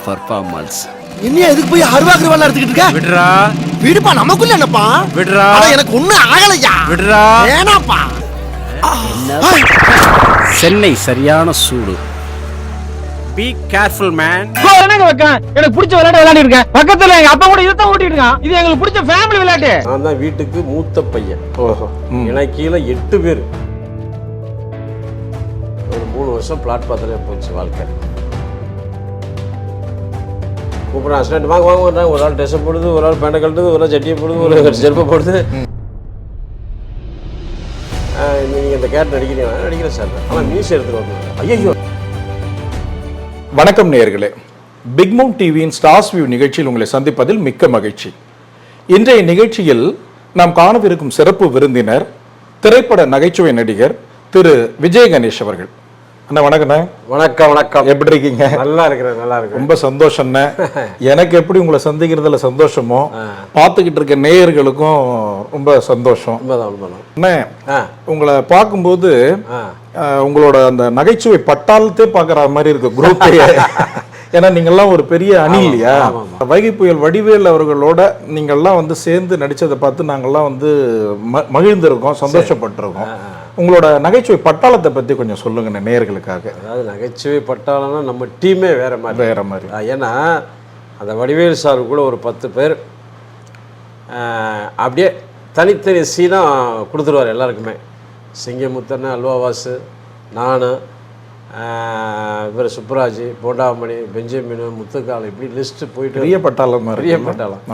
Performance. இன்னும் எதுக்கு போய் அருவாக்குற வேலை எடுத்துக்கிட்டு இருக்க? விடுறா. விடுப்பா, நமக்குள்ள என்னப்பா? விடுறா. எனக்கு ஒண்ணும் ஆகலையா? விடுறா. ஏனாப்பா? சென்னை சரியான சூடு. Be careful man. எனக்கு பிடிச்ச விளையாட்டு விளையாடி இருக்கேன். பக்கத்துல எங்க அப்பா கூட இதான் ஓட்டிட்டு இருக்கான். இது எங்களுக்கு பிடிச்ச ஃபேமிலி விளையாட்டு. நான் தான் வீட்டுக்கு மூத்த பையன். எனக்கு கீழே 8 பேர். ஒரு 3 வருஷம் பிளாட்பாத்திலே போச்சு வாழ்க்கை. கூப்பிட்றேன் அசிஸ்டன்ட் வாங்க வாங்க. ஒரு ஆள் ட்ரெஸ்ஸை போடுது, ஒரு ஆள் பேண்டை கழுட்டுது, ஒரு ஆள் சட்டியை போடுது, ஒரு ஆள் செருப்பை போடுது. நீங்கள் இந்த கேரக்டர் நடிக்கிறேன் சார். ஆனால் மியூசிக் எடுத்துகிட்டு வந்து ஐயோ. வணக்கம் நேயர்களே, பிக் மவுண்ட் டிவியின் ஸ்டார்ஸ் வியூ நிகழ்ச்சியில் உங்களை சந்திப்பதில் மிக்க மகிழ்ச்சி. இன்றைய நிகழ்ச்சியில் நாம் காணவிருக்கும் சிறப்பு விருந்தினர் திரைப்பட நகைச்சுவை நடிகர் திரு விஜய் கணேஷ் அவர்கள். அண்ணா வணக்கண்ணே. வணக்கம் வணக்கம். எப்படி இருக்கீங்க? நல்லா இருக்கிறேன், நல்லா இருக்கு. ரொம்ப சந்தோஷம்ண்ணே. எனக்கு எப்படி உங்களை சந்திக்கிறதுல சந்தோஷமோ பார்த்துக்கிட்டு இருக்க நேயர்களுக்கும் ரொம்ப சந்தோஷம். அண்ணே, உங்களை பார்க்கும்போது உங்களோட அந்த நகைச்சுவை பட்டாளத்தே பார்க்குற மாதிரி இருக்கு குரூப்பையே. ஏன்னா நீங்கள்லாம் ஒரு பெரிய அணி இல்லையா? வைகை புயல் வடிவேல் அவர்களோட நீங்கள்லாம் வந்து சேர்ந்து நடிச்சதை பார்த்து நாங்கள்லாம் வந்து மகிழ்ந்திருக்கோம், சந்தோஷப்பட்டிருக்கோம். உங்களோட நகைச்சுவை பட்டாளத்தை பற்றி கொஞ்சம் சொல்லுங்க நேயர்களுக்காக. அதாவது நகைச்சுவை பட்டாளம்னா நம்ம டீமே வேற மாதிரி. ஏன்னா அந்த வடிவேல் சார் கூட ஒரு 10 பேர் அப்படியே தனித்தனி சீனாக கொடுத்துருவார் எல்லாருக்குமே. சிங்கமுத்தன், அல்வாவாசு, நான், இவர் சுப்ராஜ், போண்டாமணி, பெஞ்சமின், முத்துக்கால், இப்படி லிஸ்ட்டு போயிட்டு பெரிய பட்டாளம்.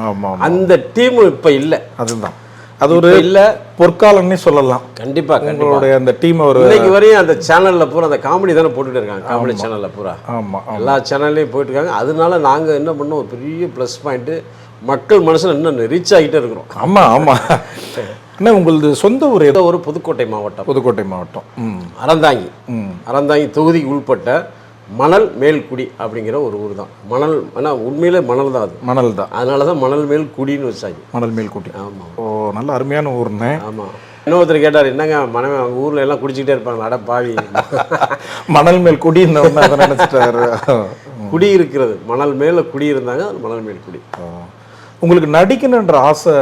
ஆமாம். அந்த டீமு இப்போ இல்லை. அதுதான், அது ஒரு இல்லை பொற்காலம்னே சொல்லலாம். கண்டிப்பாக உங்களுடைய அந்த டீம் ஒரு இன்னைக்கு வரையும் அந்த சேனலில் பூரா அந்த காமெடி தானே போட்டுட்டு இருக்காங்க. காமெடி சேனலில் பூரா எல்லா சேனல்லையும் போயிட்டு இருக்காங்க. அதனால நாங்கள் என்ன பண்ணோம், ஒரு பெரிய ப்ளஸ் பாயிண்ட்டு, மக்கள் மனசில் இன்னும் ரீச் ஆகிட்டே இருக்கிறோம். ஆமாம். என்ன உங்களது சொந்த ஊர்? ஏதோ ஒரு புதுக்கோட்டை மாவட்டம். அறந்தாங்கி தொகுதிக்கு உள்பட்ட மணல் மேல்குடி அப்படிங்கிற ஒரு ஊர் தான். மணல், ஆனால் உண்மையிலே மணல் தான், அது மணல் தான். அதனால தான் மணல் மேல் குடின்னு வச்சாங்க. மணல் மேல் குடி. ஆமாம். ஓ, நல்ல அருமையான ஊர்னே. ஆமாம். இன்னொருத்தர் கேட்டார், என்னங்க மனைவி அவங்க ஊரில் எல்லாம் குடிச்சிக்கிட்டே இருப்பாங்க, அட பாவி. மணல் மேல் குடி நினைச்சிட்டாரு. குடி இருக்கிறது, மணல் மேலே குடி இருந்தாங்க, மணல் மேல் குடி. உங்களுக்கு நடிக்கணுன்ற ஆசை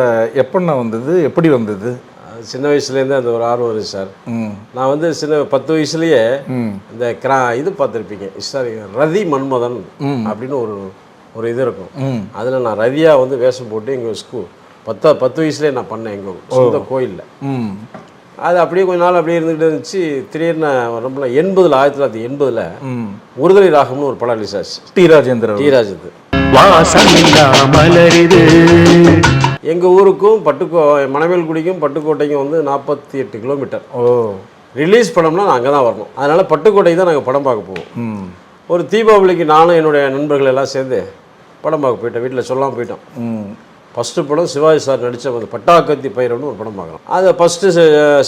எப்படின்னா வந்தது, எப்படி வந்தது? சின்ன வயசுலேருந்து அந்த ஒரு ஆர்வம் வருது சார். நான் வந்து 10 வயசுலேயே இந்த இது பார்த்துருப்பீங்க, சாரி, ரதி மன்மதன் அப்படின்னு ஒரு இது இருக்கும். அதில் நான் ரதியாக வந்து வேஷம் போட்டு எங்கள் ஸ்கூல் 10 வயசுலேயே நான் பண்ணேன் எங்கள் சொந்த கோயிலில். அது அப்படியே கொஞ்ச நாள் அப்படியே இருந்துகிட்டு இருந்துச்சு. திடீர்னு ரொம்ப 1980 ஒருதலை ராகம்னு ஒரு படம் ரிலீஸ் ஆச்சு. டி ராஜேந்திரன். எங்கள் ஊருக்கும் மணவேல்குடிக்கும் பட்டுக்கோட்டைக்கும் வந்து 48 கிலோமீட்டர். ரிலீஸ் படம்னா நான் அங்கே தான் வரணும். அதனால் பட்டுக்கோட்டை தான் நாங்கள் படம் பார்க்க போவோம். ஒரு தீபாவளிக்கு நானும் என்னுடைய நண்பர்கள் எல்லாம் சேர்ந்து படம் பார்க்க போயிட்டோம். வீட்டில் சொல்லாமல் போயிட்டோம். ஃபஸ்ட்டு படம் சிவாஜி சார் நடித்த அந்த பட்டாக்கத்தி பைரவன்னு ஒரு படம் பார்க்குறோம். அதை ஃபஸ்ட்டு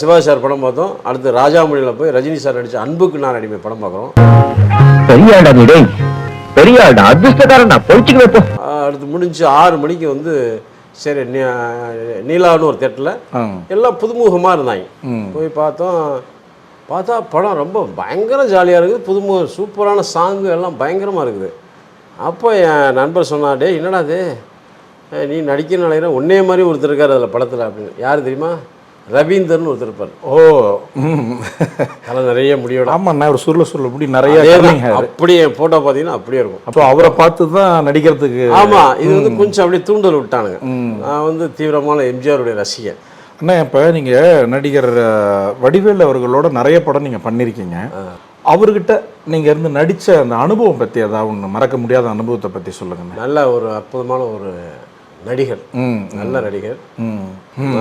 சிவாஜி சார் படம் பார்த்தோம். அடுத்து ராஜாமணியில் போய் ரஜினி சார் நடித்த அன்புக்கு நான் அடிமை படம் பார்க்குறோம். அடுத்து முடிஞ்சு 6 மணிக்கு வந்து சரி நீலான்னு ஒரு தேட்டரில் எல்லாம் புதுமுகமாக இருந்தாங்க. போய் பார்த்தா படம் ரொம்ப பயங்கர ஜாலியாக இருக்குது. புதுமுக சூப்பரான சாங்கு எல்லாம் பயங்கரமாக இருக்குது. அப்போ என் நண்பர் சொன்னாடே, என்னடா அது நீ நடிக்கிற நினைக்கிறேன், ஒன்னே மாதிரி ஒருத்தர் இருக்கார் அதில் படத்தில் அப்படின்னு. யார் தெரியுமா? ரவீந்தர்னு ஒருத்தர் இருப்பார். ஓ, அதெல்லாம் நிறைய முடியோட. ஆமாண்ணா, ஒரு சுருள முடி நிறைய. அப்படியே ஃபோட்டோ பார்த்தீங்கன்னா அப்படியே இருக்கும். அப்போ அவரை பார்த்து தான் நடிக்கிறதுக்கு. ஆமாம், இது வந்து கொஞ்சம் அப்படியே தூண்டல் விட்டானுங்க. நான் வந்து தீவிரமான எம்ஜிஆருடைய ரசிகன். அண்ணா, இப்போ நீங்கள் நடிகர் வடிவேல் அவர்களோட நிறைய படம் நீங்கள் பண்ணியிருக்கீங்க. அவர்கிட்ட நீங்கள் இருந்து நடித்த அந்த அனுபவம் பற்றி ஏதாவது ஒன்று மறக்க முடியாத அனுபவத்தை பற்றி சொல்லுங்கள். நல்ல ஒரு அற்புதமான ஒரு நடிகர், நல்ல நடிகர்.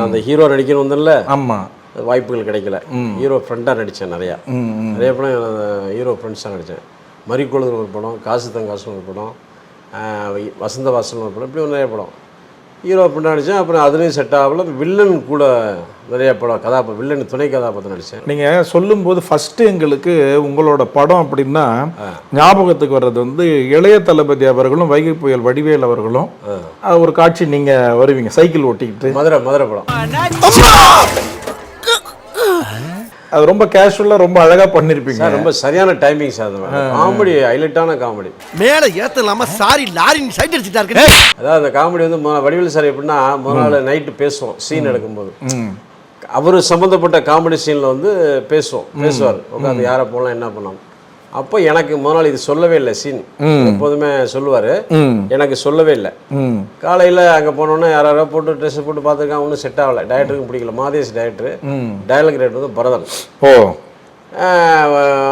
அந்த ஹீரோ நடிக்கணும் வந்தேன்ல. ஆமாம், வாய்ப்புகள் கிடைக்கல. ஹீரோ ஃப்ரெண்டாக நடித்தேன். நிறைய படம் ஹீரோ ஃப்ரெண்ட்ஸாக நடித்தேன். மறிக்கொழுதுன்னு ஒரு படம், காசு தங்காசுன்னு ஒரு படம், வசந்த வாசல்னு ஒரு படம், இப்படி நிறைய படம் ஹீரோ ஃப்ரெண்டாக நடித்தேன். அப்புறம் அதுலேயும் செட் ஆகல. வில்லன் கூட நிறைய படம் வில்லன் துணை கதாபாத்திரம் நடித்தேன். நீங்கள் சொல்லும்போது ஃபஸ்ட்டு எங்களுக்கு உங்களோட படம் அப்படின்னா ஞாபகத்துக்கு வர்றது வந்து இளைய தளபதி அவர்களும் வைகை புயல் வடிவேல் அவர்களும் ஒரு காட்சி நீங்கள் வருவீங்க சைக்கிள் ஓட்டிக்கிட்டு. மதுரை படம். அது ரொம்ப கேஷுவலா ரொம்ப அழகா பண்ணிருப்பீங்க. சார் ரொம்ப சரியான டைமிங் சார். அந்த காமெடி ஹைலைட்டான காமெடி. மேல ஏத்த இல்லாம சாரி லாரின்னு சைட் அடிச்சிட்டா இருக்கு. அதாவது அந்த காமெடி வந்து வடிவேலு சார் எப்படின்னா முதல் நாள் நைட்டு பேசுவோம் சீன் எடுக்கும்போது. அவர் சம்மந்தப்பட்ட காமெடி சீனில் வந்து பேசுவார் உட்காந்து யாரை போகலாம் என்ன பண்ணலாம். அப்போ எனக்கு முதல் நாள் இது சொல்லவே இல்லை சீன். எப்போதுமே சொல்லுவார், எனக்கு சொல்லவே இல்லை. காலையில் அங்கே போனோன்னே யாராரோ போட்டு ட்ரெஸ் போட்டு பார்த்துருக்காங்க, ஒன்றும் செட் ஆகலை. டேரக்டருக்கும் பிடிக்கல. மாதேஷ் டேரக்டரு, டயலாக் ரைட்டர் வந்து பரதன்.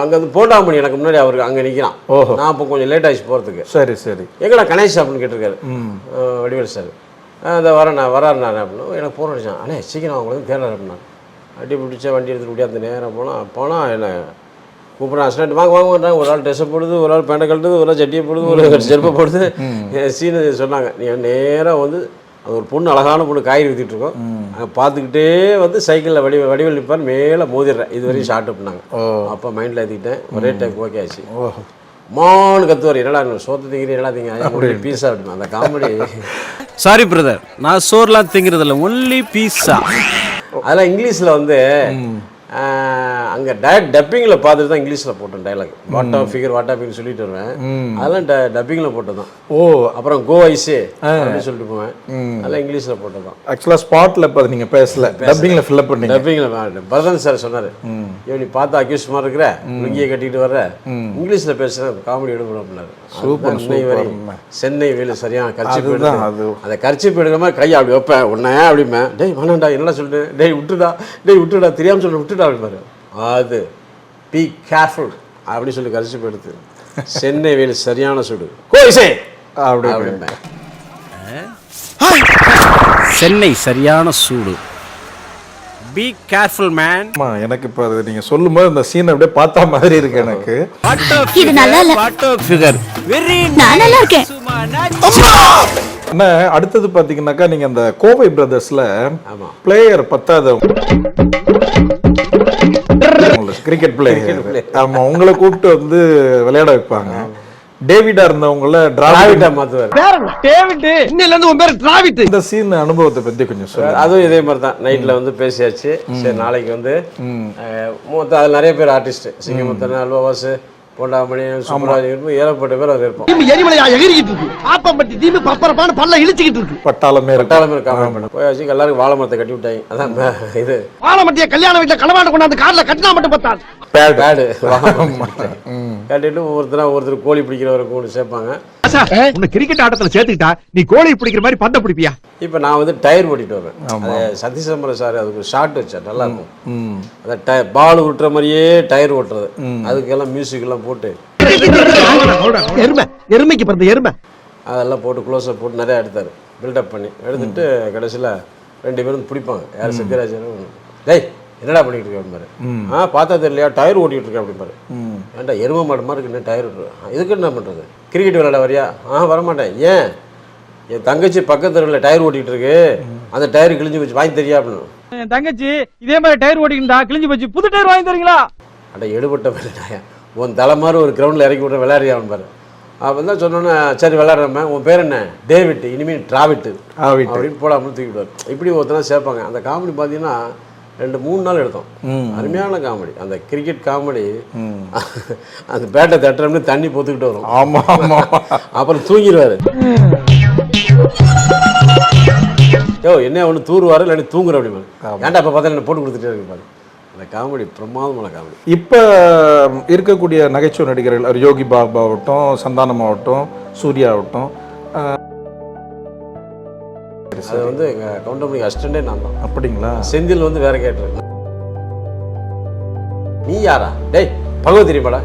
அங்கே வந்து போண்டாமணி எனக்கு முன்னாடி அவருக்கு அங்கே நிற்கிறான். நான் இப்போ கொஞ்சம் லேட் ஆகிடுச்சு போகிறதுக்கு. சரி சரி. எங்கடா கணேஷ் அப்படின்னு கேட்டிருக்காரு வடிவேல் சார். அந்த வராருண்ணா அப்படின்னு எனக்கு ஃபோன் அடித்தான். அண்ணே சீக்கிரம் அவங்க வந்து தேடுறாரு அப்படின்னா. அடி பிடிச்சா வண்டி எடுத்துகிட்டு ஓடி அந்த நேரம் போனால் என்ன கூப்பிட்றேன் அசிஸ்டன்ட் வாங்க ஒரு ஆள் ட்ரெஸ்ஸை போடுது, ஒரு ஆள் பேண்டை கழுதுது, ஒரு ஆள் சட்டியை போடுது, ஒரு செருப்பை போடுது. சீனு சொன்னாங்க, நீ நேராக வந்து அது ஒரு பொண்ணு அழகான பொண்ணு காய்கறி ஊற்றிட்டு இருக்கோம், அங்கே பார்த்துக்கிட்டே வந்து சைக்கிளில் வடிவேல் நிற்பார், மேலே மோதிடுறேன். இது வரையும் ஷார்ட் பண்ணாங்க. அப்போ மைண்டில் ஏற்றிக்கிட்டேன். ஒரே டைம் ஓகே ஆச்சு. மானு கத்துவார், என்னடா சோத்து திங்கிறீ என்னடா திங்க பீஸா அப்படின்னா அந்த காமெடி. சாரி பிரதர், நான் சோர்லாம் திங்கிறதில்ல, ஒன்லி பீஸா. அதெல்லாம் இங்கிலீஷில் வந்து அங்கே டப்பிங்கில் பார்த்துட்டு தான் இங்கிலீஷில் போட்டேன் டைலாக். வாட்டா ஃபிகர் சொல்லிட்டு வருவேன். அதெல்லாம் டப்பிங்கில் போட்டது தான். அப்புறம் கோ ஐஸே அப்படின்னு சொல்லிட்டு போவேன். அதெல்லாம் இங்கிலீஷில் போட்டது தான். ஆக்சுவலாக ஸ்பாட்டில் இப்போ நீங்கள் பேசல, டப்பிங்கில் ஃபில்அப் பண்ணி. டப்பிங்கில் பரதன் சார் சொன்னார், நீ பார்த்து அக்யூஸ் மாதிரி இருக்கிற, லுங்கியை கட்டிட்டு வர்ற, இங்கிலீஷில் பேசுகிறேன், காமெடி எடுக்கணும் அப்படின்னாரு. Super super. சென்னை வேலு சரியான கர்ச்சிப்பு எடுத்து அந்த கர்ச்சிப்பு எடுக்கிற மாதிரி கையை அப்படி வைப்பேன், உன்ன அப்படிம்பேன். டேய் வேணாண்டா என்னடா சொல்லிட்டு, டேய் விட்டுடா தெரியாமல் சொல்லிட்டு விட்டுடா அப்படிப்பாரு. அது பி கேர்ஃபுல் அப்படின்னு சொல்லி கர்ச்சிப்பு எடுத்து சென்னை வேலு சரியான சுடு கோயிசே அப்படிம்பேன். சென்னை சரியான சூடு. Be careful man. எனக்கு இப்போ அது நீங்கள் சொல்லும்போது இந்த சீன் அப்படியே பார்த்தா மாதிரி இருக்கு எனக்கு. இது நல்லா இல்ல. நான் நல்லா இருக்கேன். அண்ணா அடுத்தது பார்த்தீங்கன்னாக்கா நீங்கள் அந்த கோவை பிரதர்ஸ்ல பிளேயர் 10வது கிரிக்கெட் பிளேயர், ஆமா, உங்களை கூப்பிட்டு வந்து விளையாட வைப்பாங்க. டேவிடா இருந்தவங்கள டிராவிடா மாத்துவார். டேவிட் இன்னையில இருந்து உன் பேர் டிராவிட். இந்த சீன் அனுபவத்தை பத்தி கொஞ்சம் சொல்லுங்க. அதுவும் இதே மாதிரி தான். நைட்ல வந்து பேசியாச்சு. சரி நாளைக்கு வந்து மொத்தம் அதில் நிறைய பேர் ஆர்டிஸ்ட், சிங்கமுத்தன், அல்வாவாசு, பொண்டாமணி, சுப்ராஜ், ஏகப்பட்ட பேர் அது இருப்போம். எரிமலையா எகிரிக்கிட்டு இருக்கு, ஆப்பம்பட்டி தீமு பப்பரப்பான பல்ல இழுச்சிக்கிட்டு இருக்கு. பட்டாளமே காமெடி போயாச்சு. எல்லாருக்கும் வாழை மரத்தை கட்டி விட்டாங்க. அதான் இது வாழமட்டிய கல்யாண வீட்டுல களவாண்டு கொண்டாந்து கார்ல கட்டினா மட்டும் பார்த்தாள். பேடு கட்டிட்டு ஒருத்தர் கோழி பிடிக்கிறவரை கூட சேர்ப்பாங்க. கிரிக்கெட் ஆட்டத்துல சேர்த்துக்கிட்டா நீ கோழி பிடிக்கிற மாதிரி பந்த பிடிப்பியா? இப்போ நான் வந்து டயர் ஓட்டிட்டு வருவேன். சதீஷ்சம்பரம் சார் அதுக்கு ஷார்ட் வச்சா நல்லா இருக்கும். அதை பால் விட்டுற மாதிரியே டயர் ஓட்டுறது, அதுக்கெல்லாம் மியூசிக் எல்லாம் போட்டு எருமைக்கு பிறந்த எருமை அதெல்லாம் போட்டு க்ளோஸ்அப் போட்டு நிறையா எடுத்தார். பில்டப் பண்ணி எடுத்துட்டு கடைசியில் 2 பேரும் பிடிப்பாங்க. யார் சத்யராஜன், டேய் என்னடா பண்ணிட்டு இருக்க அப்படிம்பாரு. பார்த்தா தெரியலையா டயர் ஓட்டிட்டு இருக்கேன் அப்படிம்பாரு. ஏன்டா எருமை மாடு மாதிரி இருக்கு, டயர் ஓட்டுருவேன், இதுக்கு என்ன பண்ணுறது, கிரிக்கெட் விளையாட வரியா? வரமாட்டேன். ஏன்? என் தங்கச்சி பக்கத்துல டயர் ஓட்டிட்டு இருக்கு, அந்த டயர் கிழிஞ்சு போச்சு, வாங்கி தெரியா அப்படின்னு. என் தங்கச்சி இதே மாதிரி டயர் ஓட்டிக்கிட்டா கிழிஞ்சு போச்சு, புது டயர் வாங்கி தரீங்களா? அட எடுபட்ட விளையாடையா, உன் தலை மாதிரி ஒரு கிரவுண்டில் இறக்கி விட்ற விளையாடுறியா பாரு. அப்போ தான் சொன்னோன்னே சரி விளையாடுறமே, உன் பேர் என்ன? டேவிட், இனிமேல் டிராவிட்டு அப்படின்னு போடாமல் தூக்கி விடுவார். இப்படி ஒருத்தனா சேர்ப்பாங்க. அந்த காமெடி பார்த்தீங்கன்னா 2-3 நாள் எடுத்தோம். அருமையான காமெடி. அந்த கிரிக்கெட் காமெடி. அந்த பேட்டை தட்டுறோம்னு தண்ணி பொத்துக்கிட்டு வரும். ஆமா ஆமா. அப்புறம் தூங்கிடுவாரு. என்ன ஒன்று தூருவாரு இல்லை தூங்குற அப்படி ஏன்டா இப்போ பார்த்தா என்ன போட்டு கொடுத்துட்டே இருக்கு பாரு. அந்த காமெடி பிரமாதமான காமெடி. இப்போ இருக்கக்கூடிய நகைச்சுவை நடிகர்கள் யோகி பாபு ஆகட்டும், சந்தானம் ஆகட்டும், சூர்யா ஆகட்டும், அது வந்து எங்கள் கவுண்டமணி அசிஸ்டண்டே நான் தான். அப்படிங்களா? செந்தில் வந்து வேற கேட்டிருக்கேன். நீ யாரா? டேய் பகவத் தெரியுமாடா?